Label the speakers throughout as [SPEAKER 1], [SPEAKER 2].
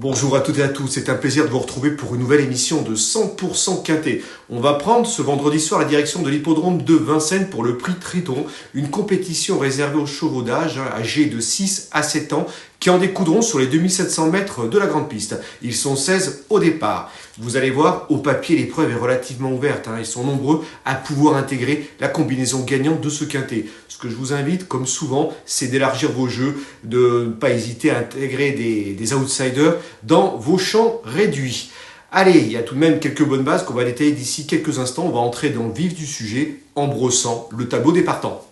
[SPEAKER 1] Bonjour à toutes et à tous, c'est un plaisir de vous retrouver pour une nouvelle émission de 100% Quintet. On va prendre ce vendredi soir la direction de l'hippodrome de Vincennes pour le prix Triton, une compétition réservée aux chevaux d'âge âgés de 6 à 7 ans qui en découdront sur les 2700 mètres de la grande piste. Ils sont 16 au départ. Vous allez voir, au papier, l'épreuve est relativement ouverte. Ils sont nombreux à pouvoir intégrer la combinaison gagnante de ce quintet. Ce que je vous invite, comme souvent, c'est d'élargir vos jeux, de ne pas hésiter à intégrer des outsiders dans vos champs réduits. Allez, il y a tout de même quelques bonnes bases qu'on va détailler d'ici quelques instants. On va entrer dans le vif du sujet en brossant le tableau des partants.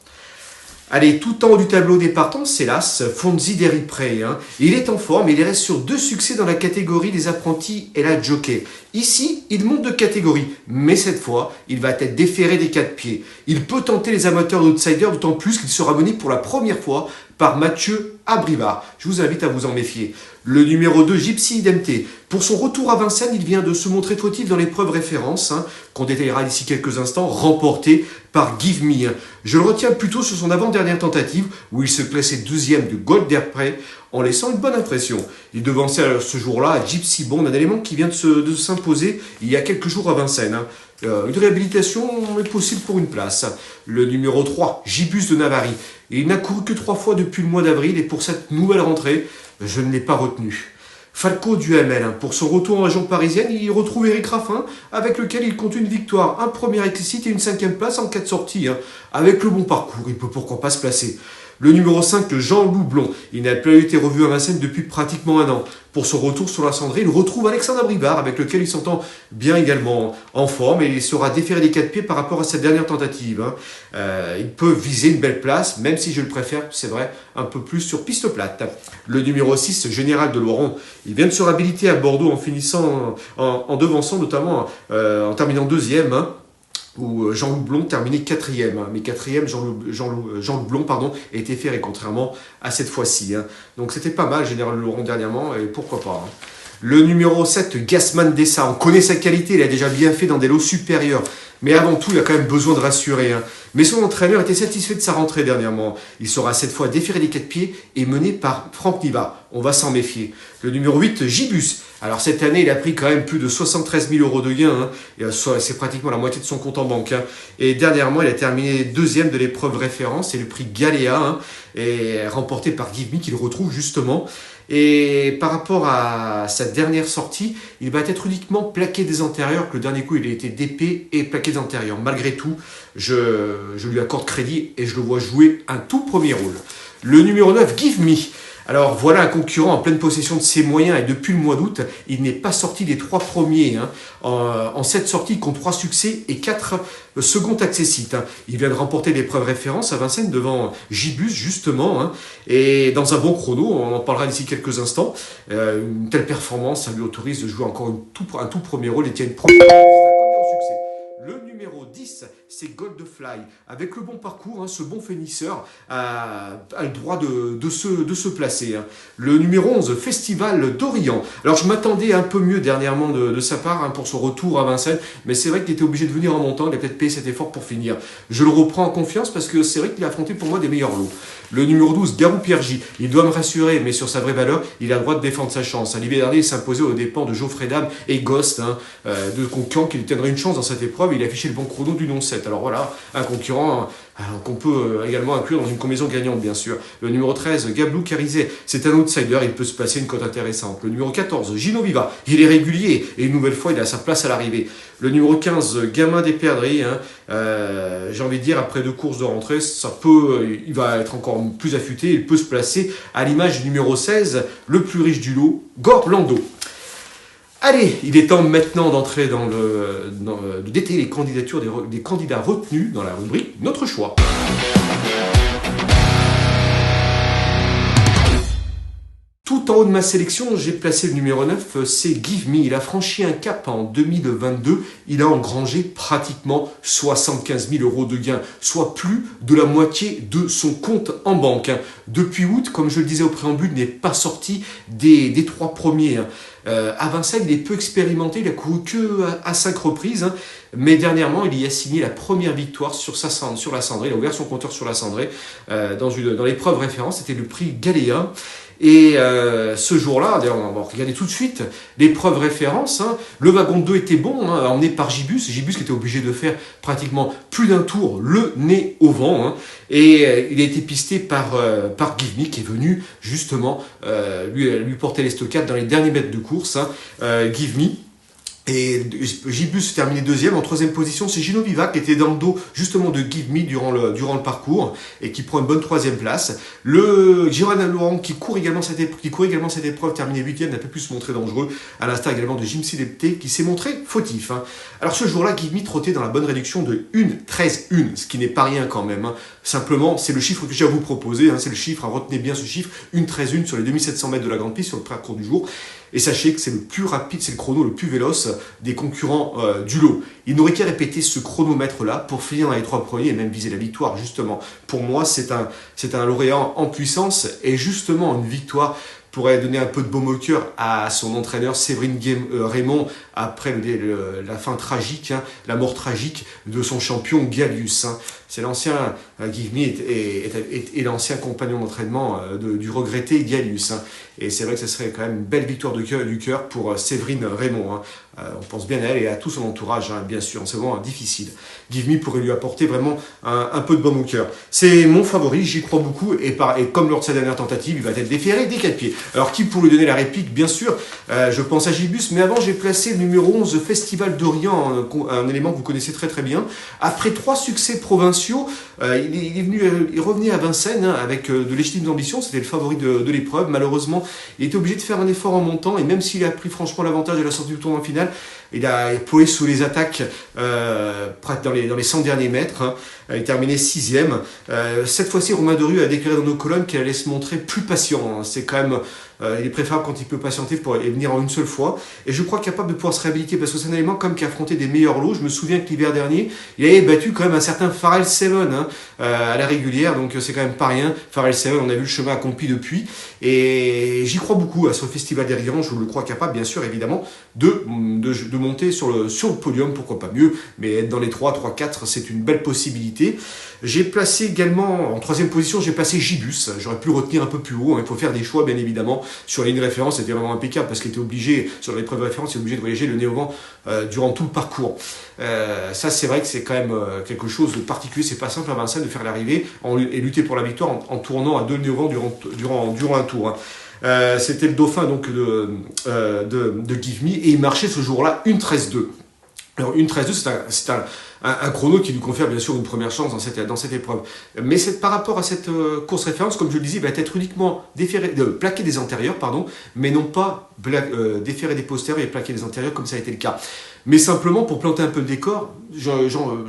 [SPEAKER 1] Allez, tout en haut du tableau des partants, c'est l'As, Fonzi d'Eriprey. Il est en forme et il reste sur 2 succès dans la catégorie des apprentis et la jockey. Ici, il monte de catégorie, mais cette fois, il va être déféré des 4 pieds. Il peut tenter les amateurs d'outsiders, d'autant plus qu'il sera mené pour la première fois par Mathieu Abrivard. Je vous invite à vous en méfier. Le numéro 2, Gypsy Idemté. Pour son retour à Vincennes, il vient de se montrer fautif dans l'épreuve référence, qu'on détaillera d'ici quelques instants, remportée par Give Me. Je le retiens plutôt sur son avant-dernière tentative, où il se classait 2e de Gold d'Airprey, en laissant une bonne impression. Il devançait ce jour-là Gypsy Bond, un élément qui vient de s'imposer il y a quelques jours à Vincennes. Une réhabilitation est possible pour une place. Le numéro 3, Gibus de Navarre. Il n'a couru que 3 fois depuis le mois d'avril et pour cette nouvelle rentrée, je ne l'ai pas retenu. Falco du ML, pour son retour en région parisienne, il retrouve Eric Raffin, avec lequel il compte une victoire, un premier explicite et une 5e place en 4 sorties. Avec le bon parcours, il peut pourquoi pas se placer. Le numéro 5, Jean-Loup Blond, il n'a plus été revu à Vincennes depuis pratiquement un an. Pour son retour sur la cendrée, il retrouve Alexandre Abrivard, avec lequel il s'entend bien également en forme, et il sera déféré des 4 pieds par rapport à cette dernière tentative. Il peut viser une belle place, même si je le préfère, c'est vrai, un peu plus sur piste plate. Le numéro 6, Général de Laurent, il vient de se réhabiliter à Bordeaux en finissant, en devançant notamment, en terminant 2e, où Jean-Loup Blond terminait 4e. Mais 4e, Jean-Loup Blond a été ferré, contrairement à cette fois-ci. Donc c'était pas mal, Général Laurent dernièrement, et pourquoi pas. Le numéro 7, Gassman Dessa, on connaît sa qualité, il a déjà bien fait dans des lots supérieurs. Mais avant tout, il a quand même besoin de rassurer. Mais son entraîneur était satisfait de sa rentrée dernièrement. Il sera cette fois déféré des 4 pieds et mené par Franck Niva. On va s'en méfier. Le numéro 8, Gibus. Alors cette année, il a pris quand même plus de 73 000 € de gains. C'est pratiquement la moitié de son compte en banque. Et dernièrement, il a terminé 2e de l'épreuve référence. C'est le prix Galéa, et remporté par Give Me, qu'il retrouve justement. Et par rapport à sa dernière sortie, il va être uniquement plaqué des antérieurs, que le dernier coup il a été d'épée et plaqué des antérieurs. Malgré tout, je lui accorde crédit et je le vois jouer un tout premier rôle. Le numéro 9, Give Me. Alors voilà un concurrent en pleine possession de ses moyens et depuis le mois d'août, il n'est pas sorti des 3 premiers. En 7 sorties, il compte 3 succès et 4 seconds accessites. Il vient de remporter l'épreuve référence à Vincennes devant Gibus justement. Et dans un bon chrono, on en parlera d'ici quelques instants. Une telle performance, ça lui autorise de jouer encore un tout premier rôle et tient une première succès. Le numéro 10, c'est Goldfly. Avec le bon parcours, ce bon finisseur a le droit de se placer. Le numéro 11, Festival d'Orient. Alors je m'attendais un peu mieux dernièrement de sa part pour son retour à Vincennes, mais c'est vrai qu'il était obligé de venir en montant, il a peut-être payé cet effort pour finir. Je le reprends en confiance parce que c'est vrai qu'il a affronté pour moi des meilleurs lots. Le numéro 12, Garou Piergi. Il doit me rassurer, mais sur sa vraie valeur, il a le droit de défendre sa chance. L'hiver dernier, il s'imposait aux dépens de Geoffrey Dame et Ghost, de concurrents qui lui tiendraient une chance dans cette épreuve. Il a affiché le bon chrono du non-7. Alors voilà, un concurrent qu'on peut également inclure dans une combinaison gagnante, bien sûr. Le numéro 13, Gablou Carizé, c'est un outsider, il peut se passer une cote intéressante. Le numéro 14, Gino Viva, il est régulier et une nouvelle fois, il a sa place à l'arrivée. Le numéro 15, Gamin des Perdrix, j'ai envie de dire, après 2 courses de rentrée, il va être encore plus affûté, il peut se placer à l'image du numéro 16, le plus riche du lot, Gorlando. Allez, il est temps maintenant d'entrer de détailler les candidatures des candidats retenus dans la rubrique Notre choix. Tout en haut de ma sélection, j'ai placé le numéro 9, c'est Give Me. Il a franchi un cap en 2022. Il a engrangé pratiquement 75 000 € de gains, soit plus de la moitié de son compte en banque. Depuis août, comme je le disais au préambule, il n'est pas sorti des 3 premiers. À Vincennes, il est peu expérimenté, il a couru que à 5 reprises, mais dernièrement, il y a signé la première victoire sur la cendrée. Il a ouvert son compteur sur la cendrée dans l'épreuve référence, c'était le prix Galéa. Et ce jour-là, d'ailleurs, on va regarder tout de suite l'épreuve référence. Hein. Le wagon 2 était bon, hein, emmené par Gibus. Gibus qui était obligé de faire pratiquement plus d'un tour, le nez au vent. Hein. Et il a été pisté par Give Me, qui est venu justement lui porter l'estocade dans les derniers mètres de course. Hein. Give Me. Et Gibus terminé deuxième. En troisième position, c'est Gino Viva qui était dans le dos justement de Give Me durant le parcours et qui prend une bonne troisième place. Le Giron Laurent qui court également cette épreuve, terminé huitième, n'a pas pu se montrer dangereux, à l'instar également de Jim Silepté qui s'est montré fautif. Hein. Alors ce jour-là, Give Me trottait dans la bonne réduction de 1,13,1, ce qui n'est pas rien quand même. Hein. Simplement, c'est le chiffre que j'ai à vous proposer, hein. C'est le chiffre, hein. Retenez bien ce chiffre, 1,13,1 sur les 2700 mètres de la grande piste sur le parcours du jour. Et sachez que c'est le plus rapide, c'est le chrono le plus véloce des concurrents du lot. Il n'aurait qu'à répéter ce chronomètre-là pour finir dans les 3 premiers et même viser la victoire, justement. Pour moi, c'est un lauréat en puissance et justement une victoire pourrait donner un peu de baume au cœur à son entraîneur Séverine Raymond après la fin tragique, hein, la mort tragique de son champion Gallius. Hein. C'est l'ancien Give Me et l'ancien compagnon d'entraînement du regretté Gallius. Hein. Et c'est vrai que ce serait quand même une belle victoire du cœur pour Séverine Raymond. Hein. On pense bien à elle et à tout son entourage, hein, bien sûr. C'est vraiment difficile. Give Me pourrait lui apporter vraiment un peu de baume au cœur. C'est mon favori, j'y crois beaucoup. Et comme lors de sa dernière tentative, il va être déféré des 4 pieds. Alors qui pour lui donner la réplique? Bien sûr, je pense à Gibus. Mais avant, j'ai placé le numéro 11, Festival d'Orient, un élément que vous connaissez très très bien. Après 3 succès provinciaux, il revenait à Vincennes hein, avec de légitimes ambitions. C'était le favori de l'épreuve. Malheureusement, il était obligé de faire un effort en montant. Et même s'il a pris franchement l'avantage de la sortie du tournoi final, il a ployé sous les attaques dans les 100 derniers mètres. Hein. Il est terminé 6e. Cette fois-ci, Romain Derue a déclaré dans nos colonnes qu'il allait se montrer plus patient. Hein. C'est quand même... il est préférable quand il peut patienter pour venir en une seule fois. Et je crois capable de pouvoir se réhabiliter parce que c'est un élément comme qui a affronté des meilleurs lots. Je me souviens que l'hiver dernier, il avait battu quand même un certain Pharrell Seven hein, à la régulière. Donc c'est quand même pas rien. Pharrell Seven, on a vu le chemin accompli depuis. Et j'y crois beaucoup à ce Festival d'Orient. Je le crois capable, bien sûr, évidemment, de monter sur le podium. Pourquoi pas mieux. Mais être dans les 3, 4, c'est une belle possibilité. J'ai placé également, en 3e position, j'ai placé Gibus. J'aurais pu le retenir un peu plus haut. Hein. Il faut faire des choix, bien évidemment. Sur la ligne de référence, c'était vraiment impeccable parce qu'il était obligé, sur l'épreuve de référence, il était obligé de voyager le nez au vent durant tout le parcours. Ça, c'est vrai que c'est quand même quelque chose de particulier. C'est pas simple à Vincennes de faire l'arrivée et lutter pour la victoire en tournant à 2 nez au vent durant un tour. Hein. C'était le dauphin donc de Give Me et il marchait ce jour-là 1,13,2. Alors 1,13,2, c'est un chrono qui lui confère bien sûr une première chance dans cette épreuve. Mais par rapport à cette course référence, comme je le disais, il va être uniquement plaqué des antérieurs, mais non pas déféré des postérieurs et plaqué des antérieurs comme ça a été le cas. Mais simplement pour planter un peu le décor,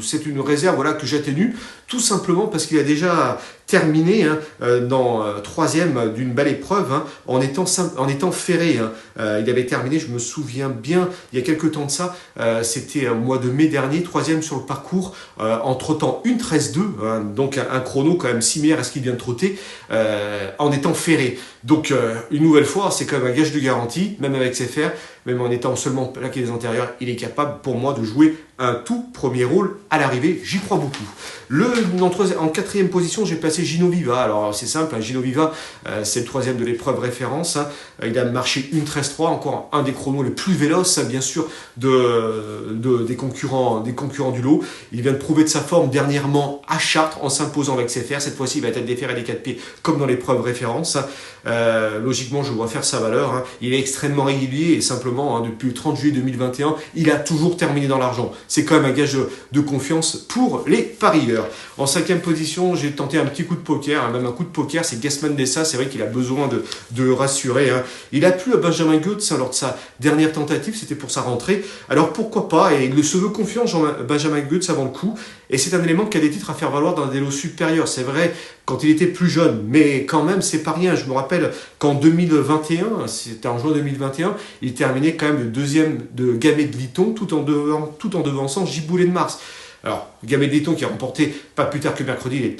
[SPEAKER 1] c'est une réserve voilà, que j'atténue, tout simplement parce qu'il a déjà terminé hein, dans 3e d'une belle épreuve hein, en étant ferré. Hein. Il avait terminé, je me souviens bien, il y a quelques temps de ça, c'était au mois de mai dernier, 3e sur le parcours, en trottant 1,13,2, hein, donc un chrono quand même similaire à ce qu'il vient de trotter, en étant ferré. Donc une nouvelle fois, c'est quand même un gage de garantie, même avec ses fers, même en étant seulement plaqué des antérieurs, il est capable pour moi de jouer un tout premier rôle à l'arrivée, j'y crois beaucoup. En 4e position, j'ai placé Gino Viva. Alors c'est simple, hein, Gino Viva, c'est le 3e de l'épreuve référence. Hein. Il a marché 1,13,3, encore un des chronos les plus véloces, hein, bien sûr, des concurrents du lot. Il vient de prouver de sa forme dernièrement à Chartres en s'imposant avec ses fers. Cette fois-ci, il va être déféré des 4 pieds comme dans l'épreuve référence. Logiquement, je vois faire sa valeur. Hein. Il est extrêmement régulier et simplement, hein, depuis le 30 juillet 2021, il a toujours terminé dans l'argent. C'est quand même un gage de confiance pour les parieurs. En 5e position, j'ai tenté un petit coup de poker, hein, même un coup de poker, c'est Gassman Dessa. C'est vrai qu'il a besoin de rassurer. Hein. Il a plu à Benjamin Goetz hein, lors de sa dernière tentative, c'était pour sa rentrée. Alors pourquoi pas, et il se veut confiant, Benjamin Goetz, avant le coup. Et c'est un élément qui a des titres à faire valoir dans des lots supérieurs. C'est vrai, quand il était plus jeune, mais quand même, c'est pas rien. Je me rappelle qu'en 2021, c'était en juin 2021, il terminait quand même le 2e de Gamay de Liton, tout en devançant Giboulet de Mars. Alors, Gamay de Liton qui a remporté, pas plus tard que mercredi,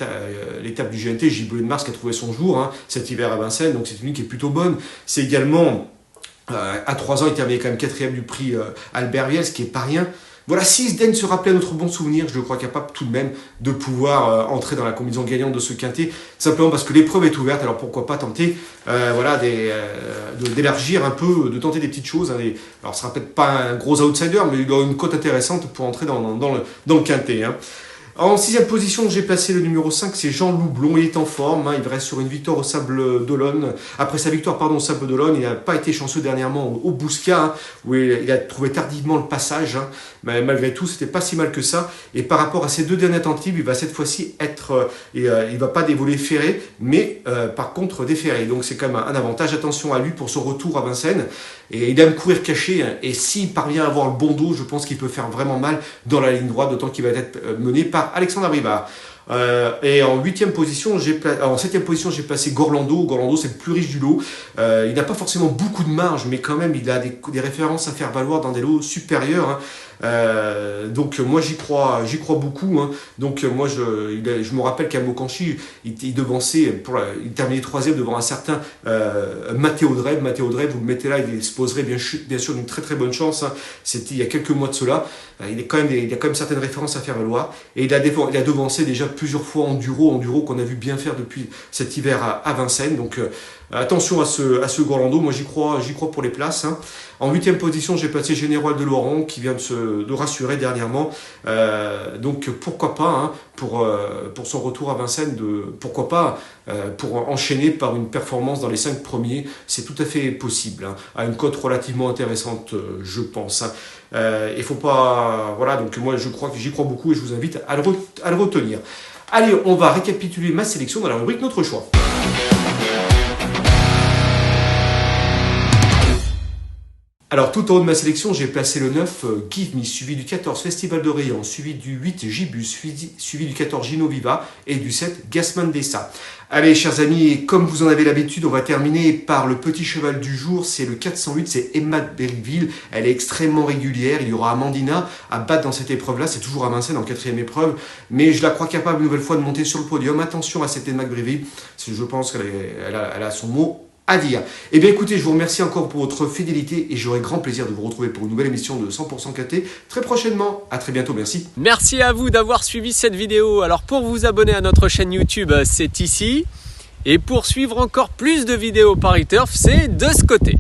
[SPEAKER 1] l'étape du GNT, Giboulet de Mars qui a trouvé son jour hein, cet hiver à Vincennes, donc c'est une ligne qui est plutôt bonne. C'est également, à 3 ans, il terminait quand même 4e du prix Albert Viel, ce qui est pas rien. Voilà, s'il daigne se rappeler à notre bon souvenir, je le crois capable tout de même de pouvoir entrer dans la combinaison gagnante de ce quintet, simplement parce que l'épreuve est ouverte, alors pourquoi pas tenter voilà, d'élargir un peu, de tenter des petites choses. Hein, alors ce sera peut-être pas un gros outsider, mais il aura une cote intéressante pour entrer dans le quintet. Hein. En 6e position, j'ai placé le numéro 5, c'est Jean Loublon. Il est en forme, hein, il reste sur une victoire au Sable d'Olonne. Après sa victoire au Sable d'Olonne, il n'a pas été chanceux dernièrement au Bouscat, hein, où il a trouvé tardivement le passage. Hein, mais malgré tout, c'était pas si mal que ça. Et par rapport à ses 2 dernières tentatives, il va cette fois-ci être... il va pas dévoler ferré, mais par contre déferré. Donc c'est quand même un avantage. Attention à lui pour son retour à Vincennes. Et il aime courir caché. Hein, et s'il parvient à avoir le bon dos, je pense qu'il peut faire vraiment mal dans la ligne droite, d'autant qu'il va être mené par Alexandre Abrivard. Et en 7e position, j'ai placé Gorlando. Gorlando, c'est le plus riche du lot. Il n'a pas forcément beaucoup de marge, mais quand même, il a des références à faire valoir dans des lots supérieurs. Hein. Donc moi j'y crois beaucoup. Hein. Donc moi je me rappelle qu'à Mokanchi, il devançait, il terminait 3e devant un certain Matteo Dreb. Matteo Dreb, vous le mettez là, il se poserait bien sûr d'une très très bonne chance. Hein. C'était il y a quelques mois de cela. Il a quand même certaines références à faire valoir. Et il a devancé déjà plusieurs fois Enduro qu'on a vu bien faire depuis cet hiver à Vincennes. Donc attention à ce Gorlando, moi j'y crois pour les places. Hein. En 8e position, j'ai placé Général de Laurent qui vient de rassurer dernièrement. Donc pourquoi pas, hein, pour son retour à Vincennes, pourquoi pas pour enchaîner par une performance dans les 5 premiers, c'est tout à fait possible, hein, à une cote relativement intéressante, je pense. Hein. Il faut pas, voilà, donc moi j'y crois beaucoup et je vous invite à le retenir. Allez, on va récapituler ma sélection dans la rubrique Notre choix. Alors tout en haut de ma sélection, j'ai placé le 9 Give Me, suivi du 14 Festival de Rayon, suivi du 8 Gibus, suivi du 14 Gino Viva et du 7 Gasman Dessa. Allez chers amis, comme vous en avez l'habitude, on va terminer par le petit cheval du jour, c'est le 408, c'est Emma de Berryville. Elle est extrêmement régulière, il y aura Amandina à battre dans cette épreuve-là, c'est toujours à Vincennes en 4e épreuve, mais je la crois capable une nouvelle fois de monter sur le podium. Attention à cette Emma de Berryville, je pense qu'elle a son mot à dire. Eh bien écoutez, je vous remercie encore pour votre fidélité et j'aurai grand plaisir de vous retrouver pour une nouvelle émission de 100% KT très prochainement. À très bientôt, merci.
[SPEAKER 2] Merci à vous d'avoir suivi cette vidéo. Alors pour vous abonner à notre chaîne YouTube, c'est ici. Et pour suivre encore plus de vidéos Paris Turf, c'est de ce côté.